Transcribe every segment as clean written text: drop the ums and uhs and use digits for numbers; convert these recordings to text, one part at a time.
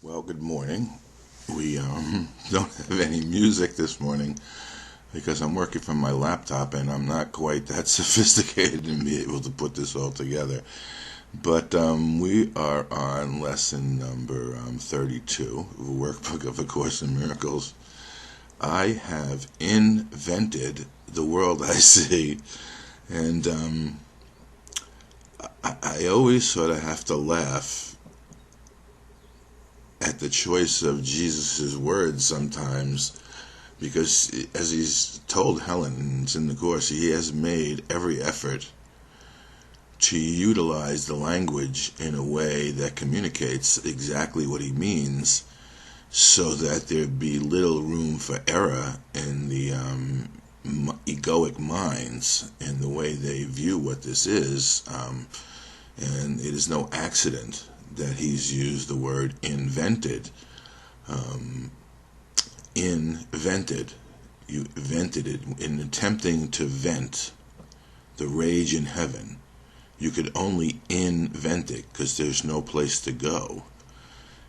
Well, good morning. We don't have any music this morning because I'm working from my laptop and I'm not quite that sophisticated in being able to put this all together. But we are on lesson number 32 of the Workbook of A Course in Miracles. I have invented the world I see, and I always sort of have to laugh at the choice of Jesus' words sometimes, because as he's told Helen, and it's in the Course, he has made every effort to utilize the language in a way that communicates exactly what he means, so that there be little room for error in the egoic minds in the way they view what this is. And it is no accident that he's used the word invented. Invented. You vented it. In attempting to vent the rage in heaven, you could only invent it because there's no place to go.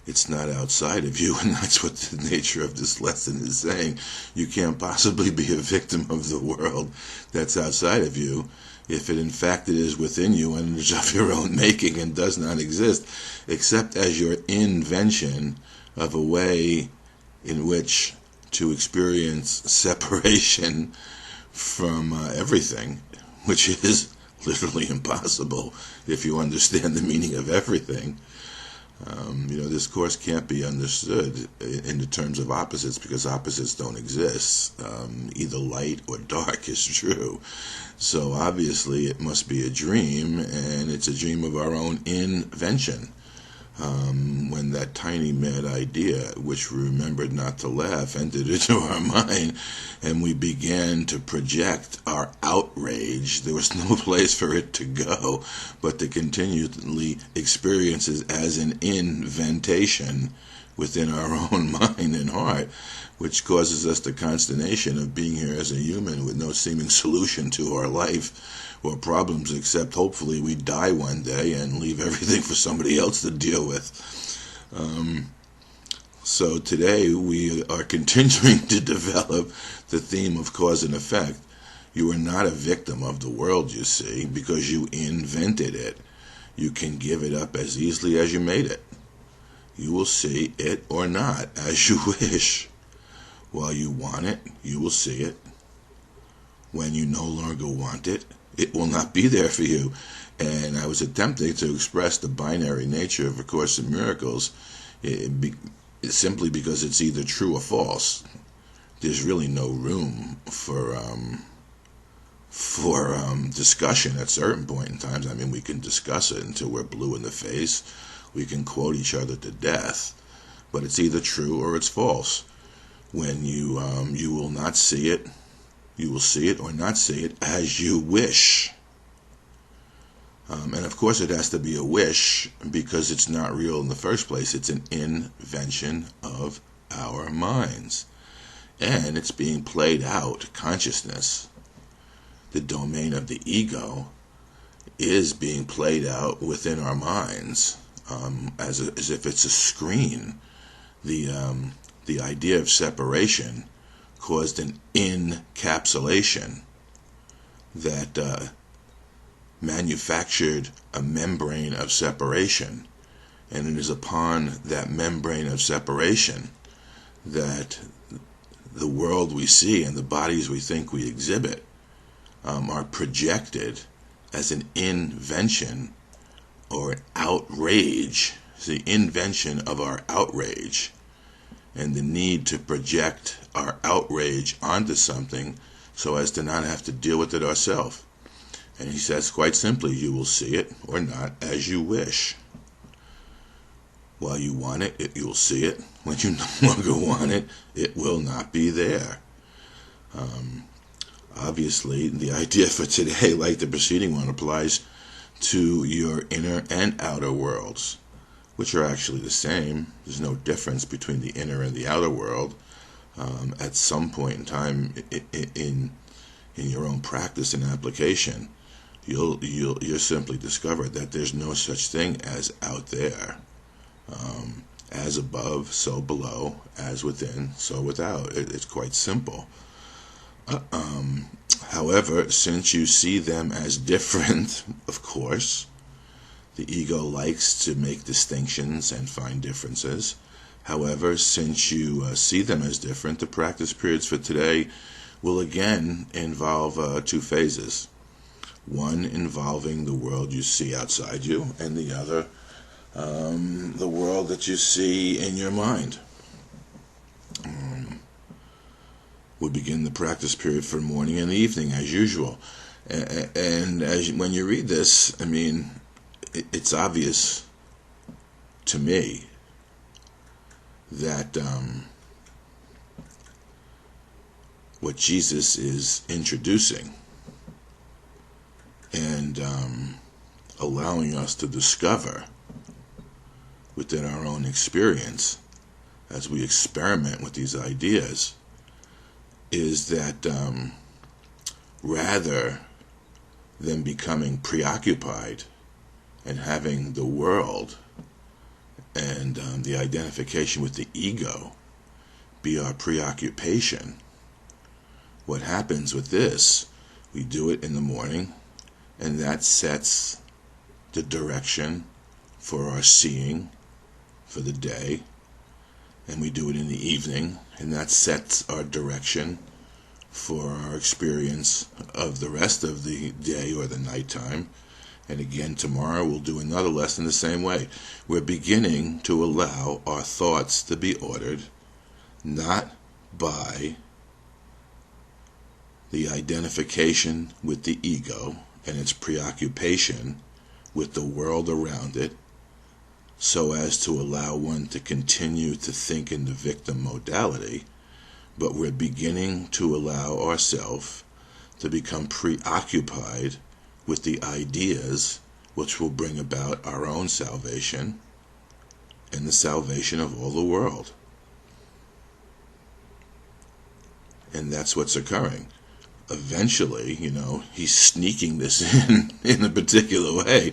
It's not outside of you, and that's what the nature of this lesson is saying. You can't possibly be a victim of the world that's outside of you, if it in fact it is within you and is of your own making and does not exist, except as your invention of a way in which to experience separation from everything, which is literally impossible if you understand the meaning of everything. This course can't be understood in the terms of opposites, because opposites don't exist. Either light or dark is true. So obviously it must be a dream, and it's a dream of our own invention. When that tiny mad idea, which we remembered not to laugh, entered into our mind, and we began to project our outrage, there was no place for it to go but to continually experience it as an inventation within our own mind and heart, which causes us the consternation of being here as a human with no seeming solution to our life or problems, except hopefully we die one day and leave everything for somebody else to deal with. So today we are continuing to develop the theme of cause and effect. You are not a victim of the world, you see, because you invented it. You can give it up as easily as you made it. You will see it or not, as you wish. While you want it, you will see it. When you no longer want it, it will not be there for you. And I was attempting to express the binary nature of A Course in Miracles simply because it's either true or false. There's really no room for discussion at certain point in times. I mean, we can discuss it until we're blue in the face. We can quote each other to death, but it's either true or it's false. When you will not see it, you will see it or not see it as you wish. And of course it has to be a wish, because it's not real in the first place. It's an invention of our minds. And it's being played out. Consciousness, the domain of the ego, is being played out within our minds, as if it's a screen. The idea of separation caused an encapsulation that manufactured a membrane of separation, and it is upon that membrane of separation that the world we see and the bodies we think we exhibit are projected as an invention or an outrage. It's the invention of our outrage, and the need to project our outrage onto something so as to not have to deal with it ourselves. And he says quite simply, you will see it or not as you wish. While you want it, you will see it. When you no longer want it, it will not be there. Obviously, the idea for today, like the preceding one, applies to your inner and outer worlds, which are actually the same. There's no difference between the inner and the outer world. At some point in time in your own practice and application, you'll simply discover that there's no such thing as out there. As above, so below. As within, so without. It's quite simple. However, since you see them as different, of course, the ego likes to make distinctions and find differences. However, since you see them as different, the practice periods for today will again involve two phases. One involving the world you see outside you, and the other, the world that you see in your mind. We'll begin the practice period for morning and evening as usual. And when you read this, I mean, it's obvious to me that what Jesus is introducing and allowing us to discover within our own experience as we experiment with these ideas is that rather than becoming preoccupied and having the world and the identification with the ego be our preoccupation, what happens with this, we do it in the morning, and that sets the direction for our seeing for the day, and we do it in the evening, and that sets our direction for our experience of the rest of the day or the nighttime. And again, tomorrow we'll do another lesson the same way. We're beginning to allow our thoughts to be ordered, not by the identification with the ego and its preoccupation with the world around it, so as to allow one to continue to think in the victim modality, but we're beginning to allow ourselves to become preoccupied with the ideas which will bring about our own salvation and the salvation of all the world. And that's what's occurring. Eventually, he's sneaking this in a particular way.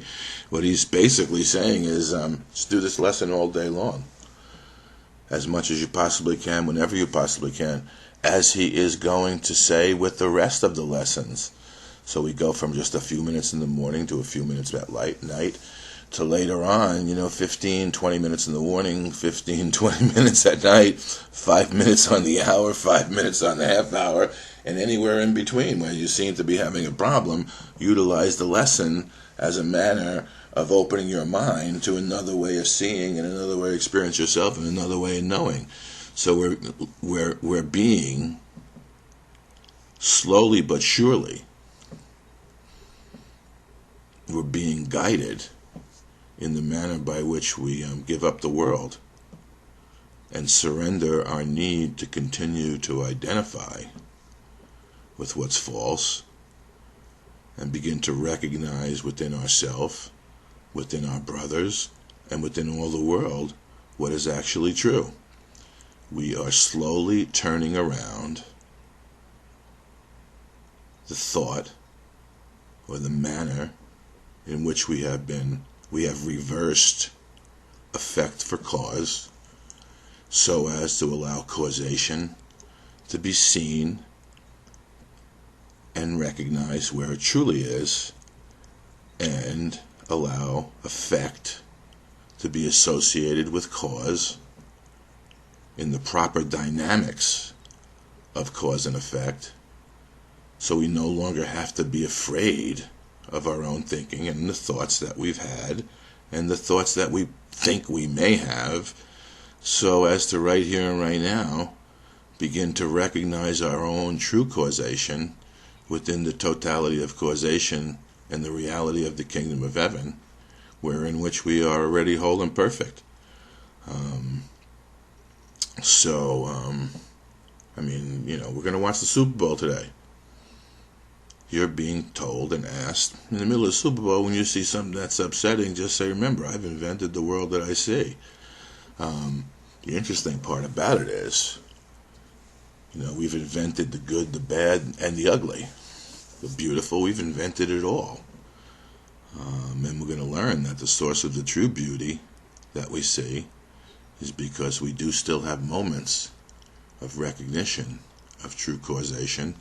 What he's basically saying is, just do this lesson all day long, as much as you possibly can, whenever you possibly can, as he is going to say with the rest of the lessons. So we go from just a few minutes in the morning to a few minutes at night, to later on, 15, 20 minutes in the morning, 15, 20 minutes at night, 5 minutes on the hour, 5 minutes on the half hour, and anywhere in between where you seem to be having a problem, utilize the lesson as a manner of opening your mind to another way of seeing and another way to experience yourself and another way of knowing. So we're being, slowly but surely, we're being guided in the manner by which we give up the world and surrender our need to continue to identify with what's false, and begin to recognize within ourselves, within our brothers, and within all the world what is actually true. We are slowly turning around the thought or the manner in which we have reversed effect for cause, so as to allow causation to be seen and recognize where it truly is, and allow effect to be associated with cause in the proper dynamics of cause and effect, so we no longer have to be afraid of our own thinking and the thoughts that we've had and the thoughts that we think we may have, so as to right here and right now begin to recognize our own true causation within the totality of causation and the reality of the kingdom of heaven, in which we are already whole and perfect. We're going to watch the Super Bowl today. You're being told and asked, in the middle of the Super Bowl, when you see something that's upsetting, just say, remember, I've invented the world that I see. The interesting part about it is, we've invented the good, the bad, and the ugly. The beautiful, we've invented it all. And we're going to learn that the source of the true beauty that we see is because we do still have moments of recognition of true causation,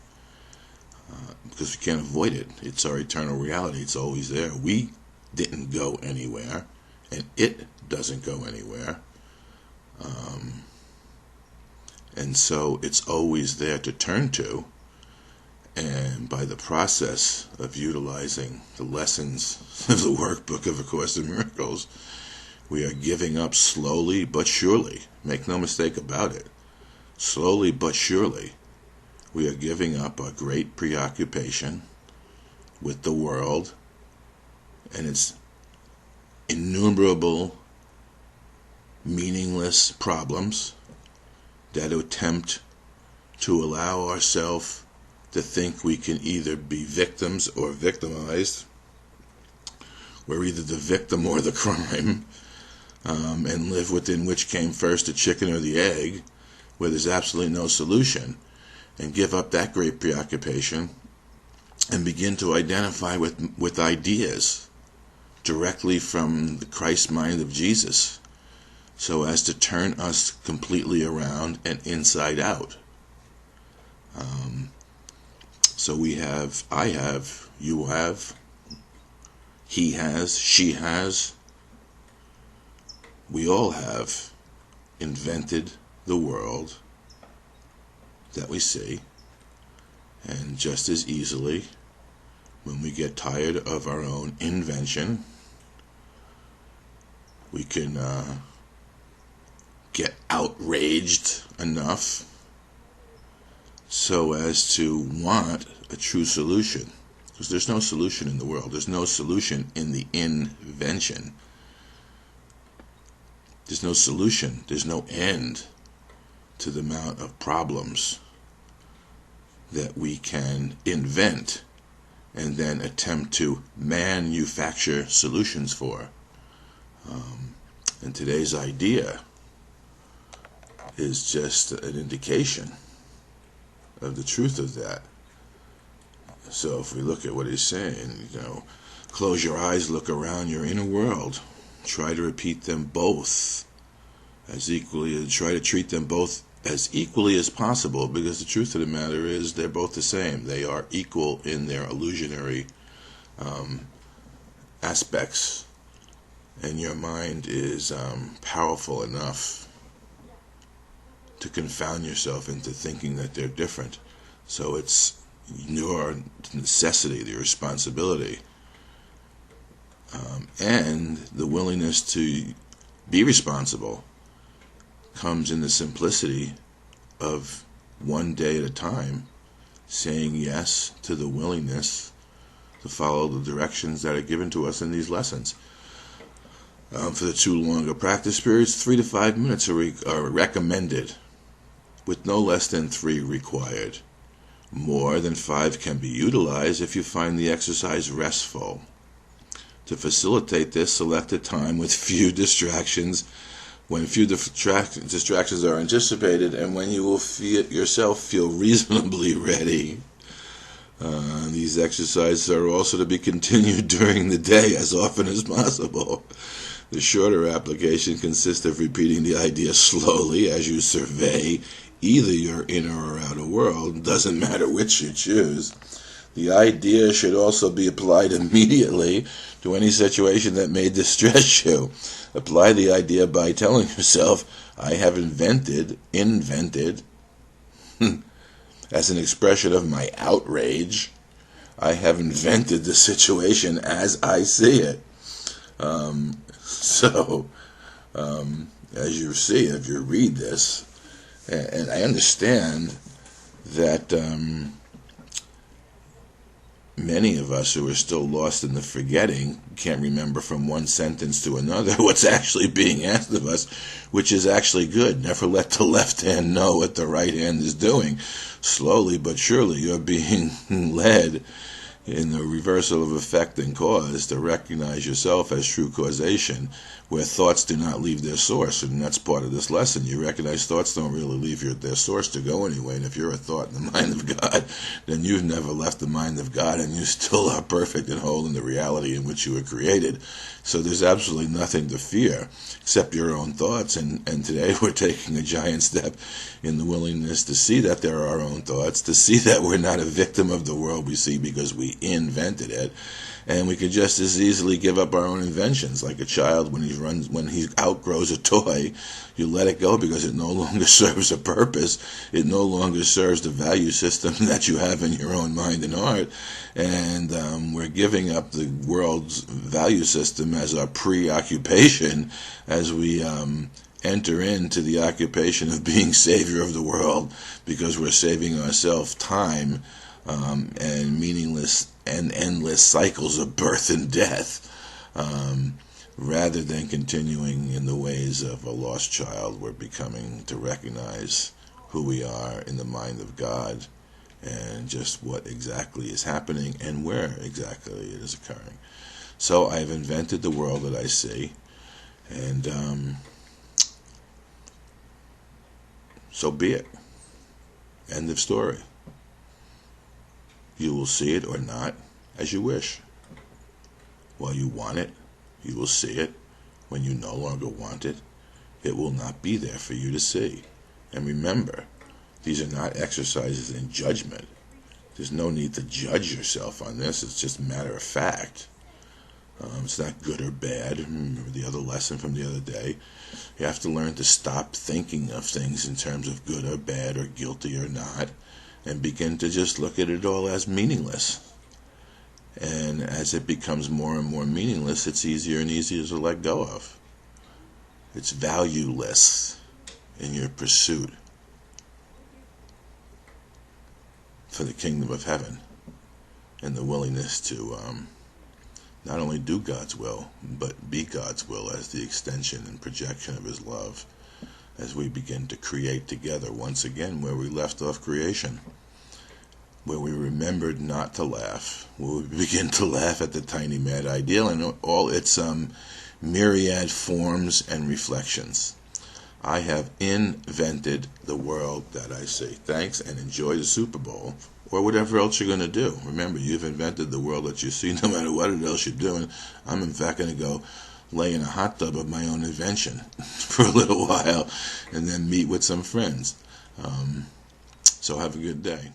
because we can't avoid it. It's our eternal reality. It's always there. We didn't go anywhere, and it doesn't go anywhere. And so it's always there to turn to, and by the process of utilizing the lessons of the workbook of A Course in Miracles, we are giving up slowly but surely. Make no mistake about it. Slowly but surely, we are giving up our great preoccupation with the world and its innumerable meaningless problems that attempt to allow ourselves to think we can either be victims or victimized. We're either the victim or the crime, and live within which came first, the chicken or the egg, where there's absolutely no solution, and give up that great preoccupation and begin to identify with ideas directly from the Christ mind of Jesus, so as to turn us completely around and inside out. So we have, I have, you have, he has, she has, we all have invented the world that we see, and just as easily, when we get tired of our own invention, we can get outraged enough so as to want a true solution. Because there's no solution in the world. There's no solution in the invention. There's no solution. There's no end to the amount of problems that we can invent and then attempt to manufacture solutions for. And today's idea is just an indication of the truth of that. So if we look at what he's saying, close your eyes, look around your inner world, try to repeat them both as equally, try to treat them both as equally as possible, because the truth of the matter is they're both the same. They are equal in their illusionary aspects, and your mind is powerful enough to confound yourself into thinking that they're different. So it's your necessity, the responsibility, and the willingness to be responsible comes in the simplicity of one day at a time, saying yes to the willingness to follow the directions that are given to us in these lessons. For the 2 longer practice periods, 3 to 5 minutes are recommended, with no less than 3 required. More than 5 can be utilized if you find the exercise restful. To facilitate this, select a time with few distractions, when few distractions are anticipated, and when you will yourself feel reasonably ready. These exercises are also to be continued during the day as often as possible. The shorter application consists of repeating the idea slowly as you survey either your inner or outer world. Doesn't matter which you choose. The idea should also be applied immediately to any situation that may distress you. Apply the idea by telling yourself, I have invented, as an expression of my outrage, I have invented the situation as I see it. As you see, if you read this, and I understand that many of us who are still lost in the forgetting can't remember from one sentence to another what's actually being asked of us, which is actually good. Never let the left hand know what the right hand is doing. Slowly but surely you're being led in the reversal of effect and cause to recognize yourself as true causation, where thoughts do not leave their source, and that's part of this lesson. You recognize thoughts don't really leave their source to go anyway, and if you're a thought in the mind of God, then you've never left the mind of God, and you still are perfect and whole in the reality in which you were created. So there's absolutely nothing to fear except your own thoughts, and today we're taking a giant step in the willingness to see that there are our own thoughts, to see that we're not a victim of the world we see because we invented it. And we could just as easily give up our own inventions. Like a child, when he outgrows a toy, you let it go because it no longer serves a purpose. It no longer serves the value system that you have in your own mind and heart. And we're giving up the world's value system as our preoccupation as we enter into the occupation of being savior of the world, because we're saving ourselves time and meaningless and endless cycles of birth and death, rather than continuing in the ways of a lost child. We're becoming to recognize who we are in the mind of God and just what exactly is happening and where exactly it is occurring. So I've invented the world that I see, and so be it. End of story. You will see it or not, as you wish. While you want it, you will see it. When you no longer want it, it will not be there for you to see. And remember, these are not exercises in judgment. There's no need to judge yourself on this. It's just a matter of fact. It's not good or bad. Remember the other lesson from the other day. You have to learn to stop thinking of things in terms of good or bad or guilty or not, and begin to just look at it all as meaningless. And as it becomes more and more meaningless, it's easier and easier to let go of. It's valueless in your pursuit for the kingdom of heaven and the willingness to not only do God's will, but be God's will as the extension and projection of His love, as we begin to create together once again where we left off creation, where we remembered not to laugh, where we begin to laugh at the tiny mad ideal and all its myriad forms and reflections. I have invented the world that I see. Thanks, and enjoy the Super Bowl, or whatever else you're going to do. Remember, you've invented the world that you see, no matter what else you're doing. I'm in fact going to go lay in a hot tub of my own invention for a little while, and then meet with some friends. So have a good day.